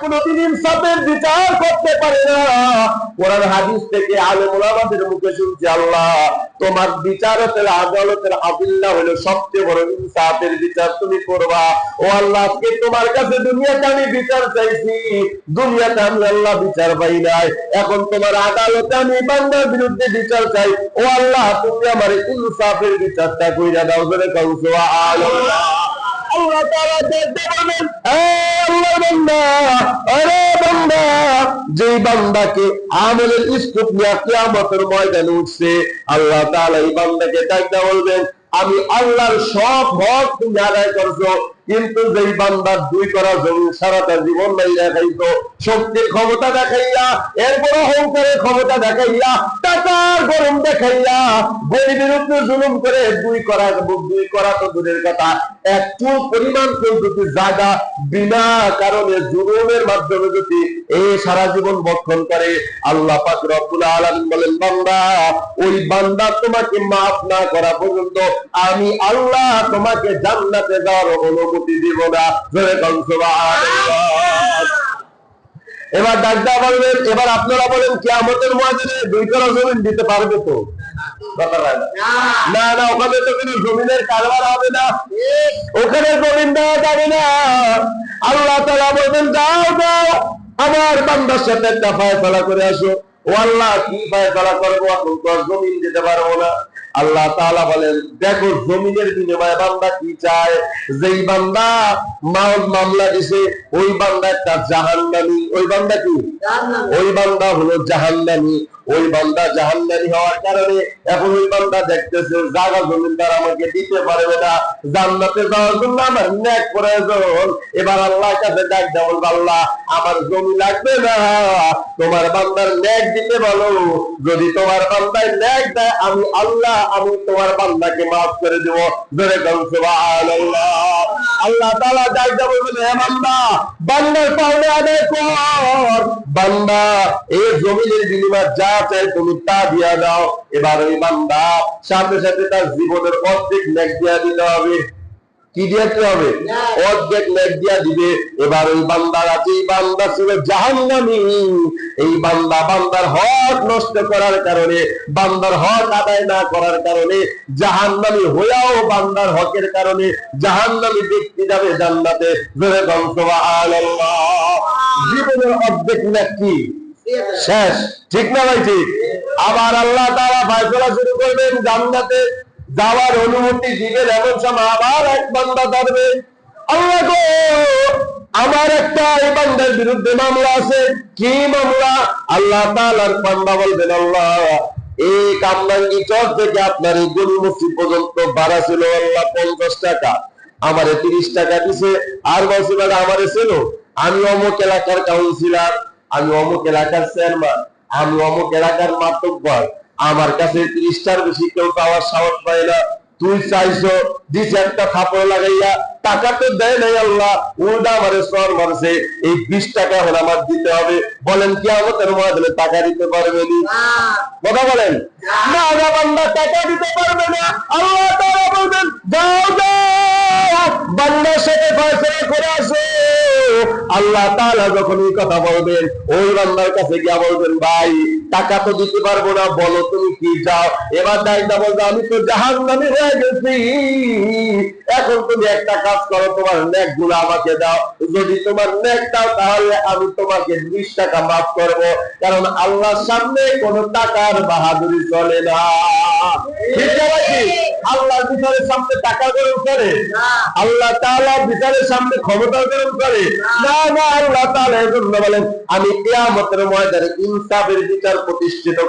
কোনদিন ইনসাফের বিচার করতে পারে না। কোরআন হাদিস থেকে আলেম ওলামাদের মুখে শুনছি, আল্লাহ তোমার বিচারতের আদালতের আদিল্লাহ হলো সবচেয়ে বড় ইনসাফের বিচার তুমি করবা। ও আল্লাহ, আজকে তোমার কাছে দুনিয়াতে আমি বিচার চাইছি, দুনিয়াতে আমি আল্লাহ বিচার পাই নাই, এখন তোমার আদালতে আমি বান্দার বিরুদ্ধে বিচার চাই। ও আল্লাহ, তুমি আমার ইনসাফের বিচারটা কইরা দাও। করে কাউ সুবহানাল্লাহ। আল্লাহ তাআলা দেখতে বলেন, আল্লাহর বান্দা, আরে বান্দা, যে বান্দাকে আমলের স্তূপ নিয়ে কিয়ামতের ময়দানে উঠছে, আল্লাহ তাআলা এই বান্দাকে ডাকতে বলবেন, আমি আল্লাহর সব হক তুমি আদায় করছো, কিন্তু যেই বান্দার দুই করা জমি সারাটা জীবন নাই দেখাইতো, শক্তির ক্ষমতা দেখাইয়া, এরপর অহংকারের ক্ষমতা দেখাইয়া, টাকার গরম দেখাইয়া, গরিবের উপরে জুলুম করে দুই করা তো দূরের কথা, একটু পরিমাণ কেউ যদি জায়গা বিনা কারণে জুলুমের মাধ্যমে যদি এই সারা জীবন বক্ষণ করে, আল্লাহ পাক রব্বুল আলামিন বলেন, বান্দা, ওই বান্দা তোমাকে মাফ না করা পর্যন্ত আমি আল্লাহ তোমাকে জান্নাতে যাওয়ার অনুমতি দিব না। জোরে বলেন সুবহানাল্লাহ। এবার ডাক্তার বলবেন, এবার আপনারা বলেন, কিয়ামতের ময়দানে দুই করা জমিন দিতে পারবে তো? না না, ওখানে তো কোনো জমিনের কারবার হবে না, ওখানে জমিন দেওয়া যাবে না। আল্লাহ তাআলা বলবেন, যাও যাও, আমার বান্দার সাথে একটা ফায়সালা করে আসো। ও আল্লাহ, কি ফায়সালা করবো? এখন তো জমিন দিতে পারবো না। আল্লাহ তাআলা বলেন, দেখো জমিনের বিনিময়ে বান্দা কি চায়। যেই বান্দা মামলা দিছে, ওই বান্দা একটা জাহান্নামী। ওই বান্দা কি? ওই বান্দা হলো জাহান্নামী। ওই বান্দা জাহান্নামী হওয়ার কারণে এখন ওই বান্দা দেখতেছে জায়গা জমিনদার আমাকে দিতে পারবে না, জান্নাতে যাওয়ার জন্য আমার নেক প্রয়োজন। এবার আল্লাহর কাছে ডাক দেব, আল্লাহ আমার জমি লাগবে না, তোমার বান্দার নেক দিতে বলো। যদি তোমার বান্দায় নেক দেয়, আমি আল্লাহ আমি তোমার বান্দাকে মাফ করে দেব। জোরে বলুন সুবহানাল্লাহ। আল্লাহ তাআলা ডাক দেব, বলে, হে বান্দা, বান্দার পাওনা আদায় কর। বান্দা এই জমিনের বিনিময়ে যা চাই তুমি তা দিয়া দাও। এবার ওই বান্দা সাথে সাথে তার জীবনের অর্ধেক নেক দিয়া দিতে হবে। কি দিতে হবে? অর্ধেক নেক দিয়া দিবে। এবার ওই বান্দার আছে, এই বান্দা ছিল জাহান্নামী, এই বান্দার হক নষ্ট করার কারণে, বান্দার হক আদায় না করার কারণে, জাহান্নামী হইয়াও বান্দার হকের কারণে জাহান্নামী ব্যক্তি যাবে জান্নাতে। জোরে বলুন সুবহানাল্লাহ। জীবনের অর্ধেক নেক কি শেষ, ঠিক না ভাই? ঠিক। আবার আল্লাহ তাআলা ফয়সালা শুরু করবেন, জান্নাতে যাওয়ার অনুমতি দিবেন। এমন সময় আবার এক বান্দা ধরবে, আল্লাহ গো, আমার একটা এই বান্দার বিরুদ্ধে মামলা আছে। কি মামলা? আল্লাহ তাআলার বান্দা বলবেন, আল্লাহ এই কামরাঙ্গি চর থেকে আপনার এই গরু মসজিদ পর্যন্ত ভাড়া ছিল আল্লাহ 50 টাকা, আমারে 30 টাকা দিছে। আর বলছে, আমারে ছিল, আমি অমুক এলাকার কাউন্সিলর, আমি অমুক এলাকার চেয়ারম্যান, আমি অমুক এলাকার মাতব্বর, আমার কাছে 30টার বেশি কেউ পাওয়ার সাহস পায় না। তুই চাইছো, দিছে একটা থাপড় লাগাইয়া, টাকা তো দেয় নাই আল্লাহ, উল্টা আমারে সর মারছে, এই 20 টাকা এখন আমার দিতে হবে। বলেন কিয়ামতের ময়দানে টাকা দিতে পারবে না? কথা বলেন না। বান্দা টাকা দিতে পারবে না। আল্লাহ তাআলা বলবেন, যাও যাও, বান্দার সাথে ফয়সালা করে আসো। আল্লাহ তাআলা যখন এই কথা বলবেন, ওই বান্দার কাছে গিয়া বলবেন, ভাই টাকা তো দিতে পারবো না, বলো তুমি কি চাও। এবার ডাইদা বলবে, আমি তো জাহান্নামী হয়ে গেছি, এখন তুমি একটা কাজ করো, তোমার নেক গুলো আমাকে দাও। যদি তোমার নেক দাও, তাহলে আমি তোমাকে 20 টাকা মাফ করবো, কারণ আল্লাহর সামনে কোনো টাকার বাহাদুরি চলে না। ঠিক আছে? আল্লাহর বিচারের সামনে টাকা গরম করে? আল্লাহ তাআলার বিচারের সামনে ক্ষমতা গরম করে না। না, আল্লাহ তাআলা এজন্য বলেন, আমি কিয়ামতের ময়দানে ইনসাফের বিচার প্রতিষ্ঠিত